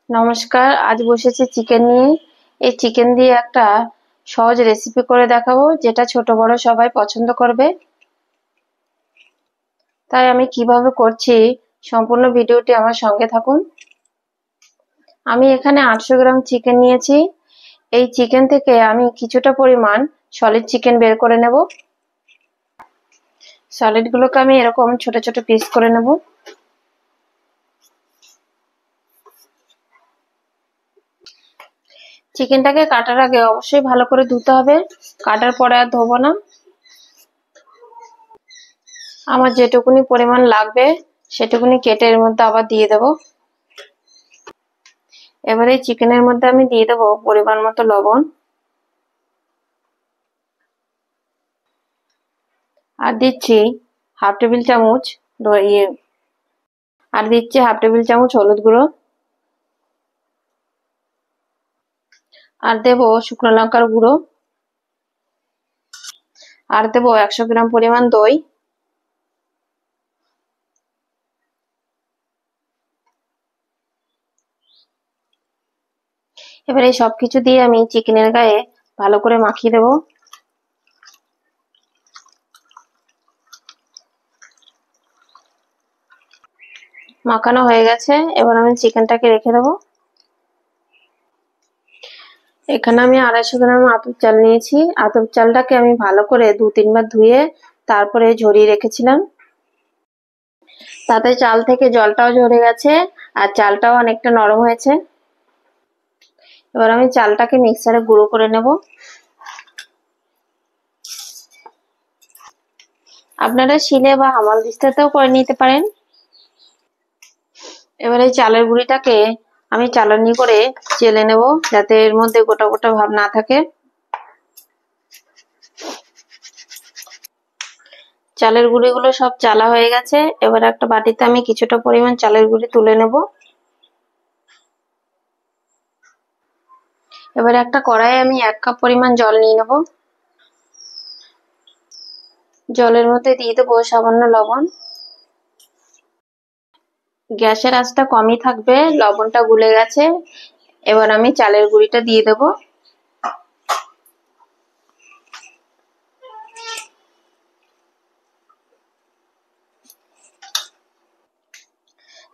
নমস্কার, আজ বসেছি চিকেন নিয়ে। এই চিকেন দিয়ে একটা সহজ রেসিপি করে দেখাবো, যেটা ছোট বড় সবাই পছন্দ করবে। তাই আমি কিভাবে করছি সম্পূর্ণ ভিডিওটি আমার সঙ্গে থাকুন। আমি এখানে 800 গ্রাম চিকেন নিয়েছি। এই চিকেন থেকে আমি কিছুটা পরিমাণ সলিড চিকেন বের করে নেব। সলিড গুলোকে আমি এরকম ছোট ছোট পিস করে নেব। চিকেনটাকে কাটার আগে অবশ্যই ভালো করে ধুতে হবে, কাটার পরে আর ধোবো না। আমার যেটুকুনি পরিমাণ লাগবে সেটুকুনি কেটে এর মধ্যে আবার দিয়ে দেব। এবারে চিকেনের মধ্যে আমি দিয়ে দেব পরিমাণ মতো লবণ, আর দিচ্ছি হাফ টেবিল চামচ হলুদ গুঁড়ো, আর দেব শুকনো লঙ্কার গুঁড়ো, আর দেব 100 গ্রাম পরিমাণ দই। এবারে সবকিছু দিয়ে আমি চিকেনের গায়ে ভালো করে মাখিয়ে দেব। মাখানো হয়ে গেছে, এবার আমি চিকেনটাকে রেখে দেব। এখানে আমি 250 গ্রাম আতপ চাল নিয়েছি। আতপ চালটাকে আমি ভালো করে 2-3 বার ধুয়ে তারপরে ঝরিয়ে রেখেছিলাম। তাতে চাল থেকে জলটাও ঝরে গেছে আর চালটাও অনেকটা নরম হয়েছে। এবার আমি চালটাকে মিক্সারে গুঁড়ো করে নেব। আপনারা শিলে বা হামালদিস্তাতেও করে নিতে পারেন। এবার এই চালের গুঁড়িটাকে আমি চালনি করে চেলে নেব, যাতে এর মধ্যে গোটা গোটা ভাব না থাকে। চালের গুঁড়িগুলো সব চালা হয়ে গেছে। এবার একটা বাটিতে আমি কিছুটা পরিমাণ চালের গুঁড়ি তুলে নেব। এবার একটা কড়াইয়ে আমি 1 কাপ পরিমাণ জল নিয়ে নেব। জলের মধ্যে দিয়ে দেবো সামান্য লবণ। গ্যাসের আঁচটা কমই থাকবে, লবণটা গুলে গেছে। এবার আমি চালের গুঁড়িটা দিয়ে দেব।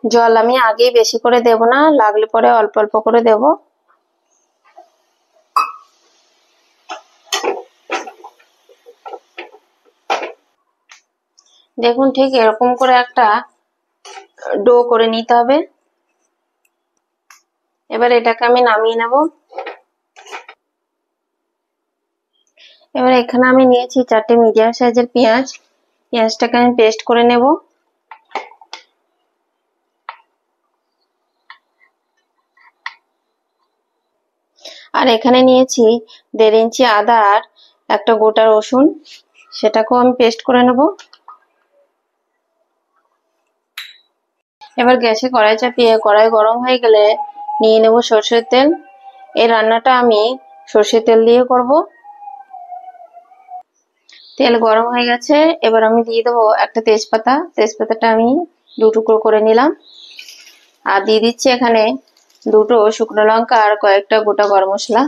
জল আমি আগেই বেশি করে দেব না, লাগলে পরে অল্প অল্প করে দেব। দেখুন, ঠিক এরকম করে একটা ডো করে নিতে হবে। এবার এটাকে আমি নামিয়ে নেব। এবার এখানে আমি নিয়েছি 4টে মিডিয়াম সাইজের পেঁয়াজ। পেঁয়াজটাকে আমি পেস্ট করে নেব। আর এখানে নিয়েছি 1.5 ইঞ্চি আদা আর একটা গোটা রসুন, সেটাকেও আমি পেস্ট করে নেব। এবার গ্যাসে কড়াই চাপিয়ে কড়াই গরম হয়ে গেলে নিয়ে নেব সরষের তেল। এই রান্নাটা আমি সরষের তেল দিয়ে করব। তেল গরম হয়ে গেছে, এবার আমি দিয়ে দেবো একটা তেজপাতা। তেজপাতাটা আমি 2 টুকরো করে নিলাম। আর দিয়ে দিচ্ছি এখানে 2টো শুকনো লঙ্কা আর কয়েকটা গোটা গরম মশলা।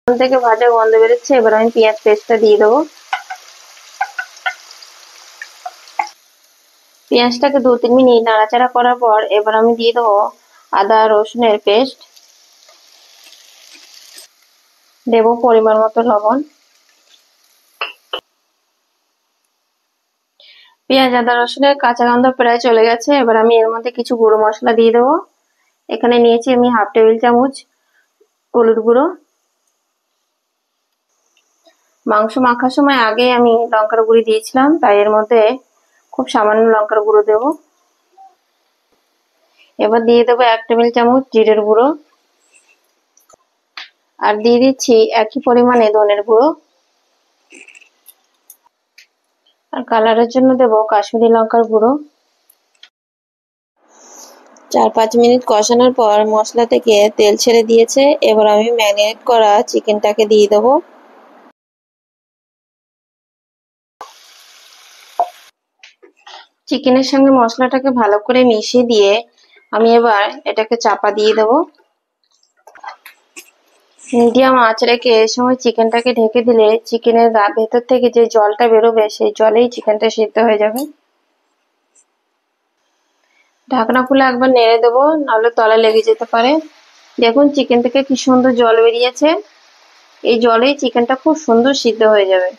থেকে ভাজা গন্ধ বেরোচ্ছে, এবার আমি পেঁয়াজ পেস্টটা দিয়ে দেবো। পেঁয়াজটাকে 2-3 মিনিট নাড়াচাড়া করার পর এবার আমি দিয়ে দেবো আদা রসুনের পেস্ট। দেব পরিমাণ মতো লবণ। পেঁয়াজ আদা রসুনের কাঁচা গন্ধ প্রায় চলে গেছে। এবার আমি এর মধ্যে কিছু গুঁড়ো মশলা দিয়ে দেবো। এখানে নিয়েছি আমি হাফ টেবিল চামচ হলুদ গুঁড়ো। মাংস মাখার সময় আগে আমি লঙ্কার গুঁড়ি দিয়েছিলাম, তাই এর মধ্যে খুব সামান্য লঙ্কার গুঁড়ো দেব। এবার দিয়ে দেবো 1 টেবিল চামচ জিরের গুঁড়ো, আর দিয়ে দিচ্ছি একই পরিমাণে ধনের গুঁড়ো, আর কালারের জন্য দেব কাশ্মীরি লঙ্কার গুঁড়ো। 4-5 মিনিট কষানোর পর মশলা থেকে তেল ছেড়ে দিয়েছে। এবার আমি ম্যারিনেট করা চিকেনটাকে দিয়ে দেবো। চিকেনের সঙ্গে মশলাটাকে ভালো করে মিশিয়ে দিয়ে আমি এবার এটাকে চাপা দিয়ে দেবো। মিডিয়াম আঁচ রেখে এই সময় চিকেনটাকে ঢেকে দিলে চিকেনের ভেতর থেকে যে জলটা বেরোবে সেই জলেই চিকেনটা সিদ্ধ হয়ে যাবে। ঢাকনা খুলে একবার নেড়ে দেবো, নাহলে তলায় লেগে যেতে পারে। দেখুন চিকেন থেকে কি সুন্দর জল বেরিয়েছে, এই জলেই চিকেনটা খুব সুন্দর সিদ্ধ হয়ে যাবে।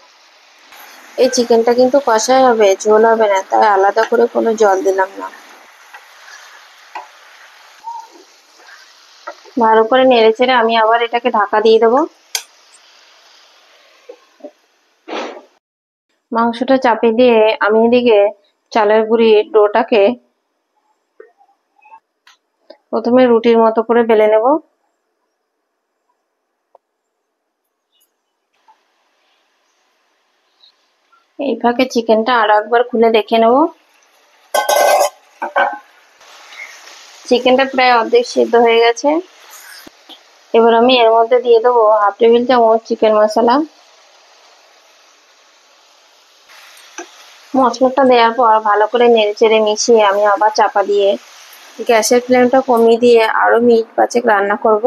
এই চিকেনটা কিন্তু কষাই হবে, ঝোল হবে না, তাই আলাদা করে কোনো জল দিলাম না। ভালো করে নেড়ে চেড়ে আমি আবার এটাকে ঢাকা দিয়ে দেবো। মাংসটা চাপিয়ে দিয়ে আমি এদিকে চালের গুঁড়ির ডোটাকে প্রথমে রুটির মতো করে বেলে নেব। এই ফাঁকে চিকেনটা আরো একবার খুলে দেখে নেব। চিকেনটা প্রায় অর্ধেক সিদ্ধ হয়ে গেছে। এবার আমি এর মধ্যে দিয়ে দেবো 1/2 টেবিল চামচ চিকেন মশলা। মশলাটা দেওয়ার পর ভালো করে নেড়েচেড়ে মিশিয়ে আমি আবার চাপা দিয়ে গ্যাসের ফ্লেমটা কমিয়ে দিয়ে আরো মিনিট 5 রান্না করব।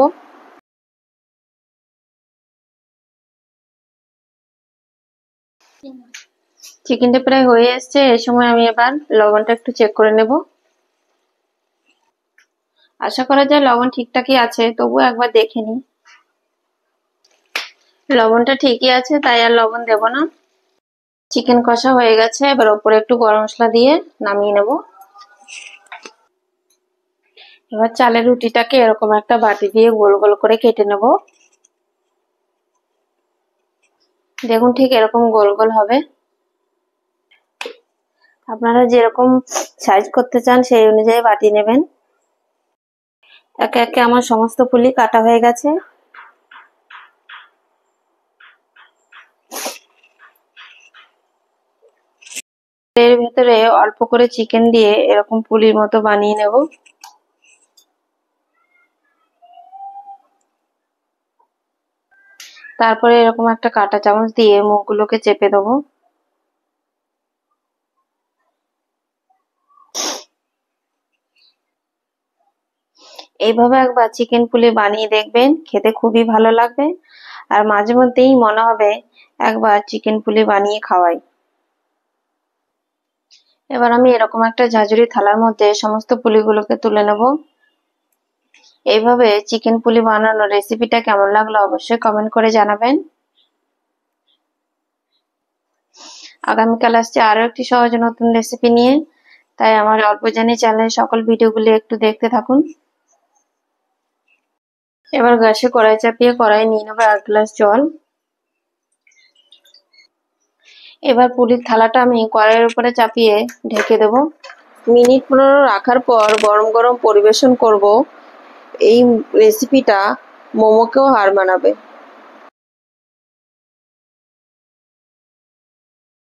চিকেনটা প্রায় হয়ে এসছে, এই সময় আমি এবার লবণটা একটু চেক করে নেব। আশা করা যায় লবণ ঠিকঠাকই আছে, তবু একবার দেখে নিই। লবণটা ঠিকই আছে, তাই আর লবণ দেব না। চিকেন কষা হয়ে গেছে, এবার ওপরে একটু গরম মশলা দিয়ে নামিয়ে নেব। এবার চালের রুটিটাকে এরকম একটা বাটি দিয়ে গোল গোল করে কেটে নেব। দেখুন ঠিক এরকম গোল গোল হবে। আপনারা যেরকম সাইজ করতে চান সেই অনুযায়ী বাটি নেবেন। একে একে আমার সমস্ত পুলি কাটা হয়ে গেছে। এর ভেতরে অল্প করে চিকেন দিয়ে এরকম পুলির মতো বানিয়ে নেব। তারপরে এরকম একটা কাঁটা চামচ দিয়ে মুখগুলোকে চেপে দেবো। এইভাবে একবার চিকেন পুলি বানিয়ে দেখবেন, খেতে খুবই ভালো লাগবে। আর মাঝে মধ্যেই মনে হবে একবার চিকেন পুলি বানিয়ে খাওয়াই। এবার আমি এরকম একটা ঝাঁঝরি থালার মধ্যে সমস্ত পুলিগুলোকে তুলে নেব। এইভাবে চিকেন পুলি বানানোর রেসিপিটা কেমন লাগলো অবশ্যই কমেন্ট করে জানাবেন। আগামীকাল আসছে আরো একটি সহজ নতুন রেসিপি নিয়ে, তাই আমার অল্প জানি চ্যানেলের সকল ভিডিওগুলি একটু দেখতে থাকুন। এবার গ্যাসে কড়াই চাপিয়ে কড়াই নিয়ে নেবো 1 গ্লাস জল। এবার পুলির থালাটা আমি কড়াইয়ের উপরে চাপিয়ে ঢেকে দেব। মিনিট 15 রাখার পর গরম গরম পরিবেশন করব। এই রেসিপিটা মোমোকেও হার মানাবে।